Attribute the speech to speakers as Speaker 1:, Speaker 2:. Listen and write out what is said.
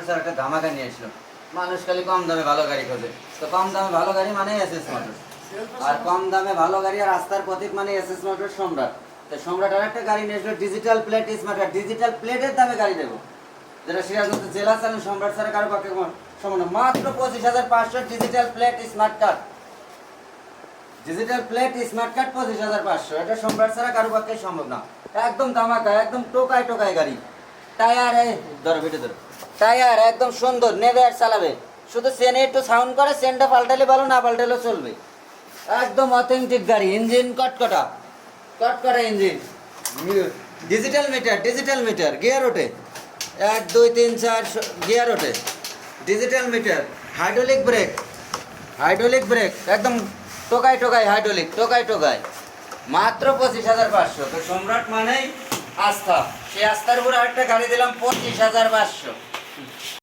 Speaker 1: Sir একটা ধামাকা নিয়ে আসলো। মানুষ খালি কম দামে ভালো গাড়ি খোঁজে, তো কম দামে ভালো গাড়ি মানে এসএস মোটরস। আর কম দামে ভালো গাড়ি আর রাস্তার প্রতীক মানে এসএস মোটরস সম্রাট। তো সম্রাট আর একটা গাড়ি নিয়ে আসলো, digital plate smart card. Digital প্লেটের দামে গাড়ি দেবো, যেটা সিরাজগঞ্জ জেলা চালেন সম্রাট স্যারের কারো পক্ষে সমান মাত্র 25,500 digital plate smart card. Digital plate smart card 25,500, এটা সম্রাট ছাড়া কারো পক্ষে সম্ভব না। একদম ধামাকা, একদম টোকায় টোকায় গাড়ি। টায়ার ধরো ভিডিও ধরো, টায়ার একদম সুন্দর, নেবে আর চালাবে। শুধু চেনে একটু সাউন্ড করে, চেনটা পাল্টালে ভালো, না পাল্টালেও চলবে। একদম অথেন্টিক গাড়ি, ইঞ্জিন কটকটা কটকটা engine. Digital meter, digital meter, gear ওঠে 1 2 3 4 গিয়ার ওঠে। Digital meter, hydraulic brake, hydraulic brake একদম টোকাই টোকাই, হাইড্রোলিক টোকাই টোকাই। মাত্র 25,500। তো সম্রাট মানেই আস্থা, সেই আস্থার উপর আরেকটা গাড়ি দিলাম 25,500।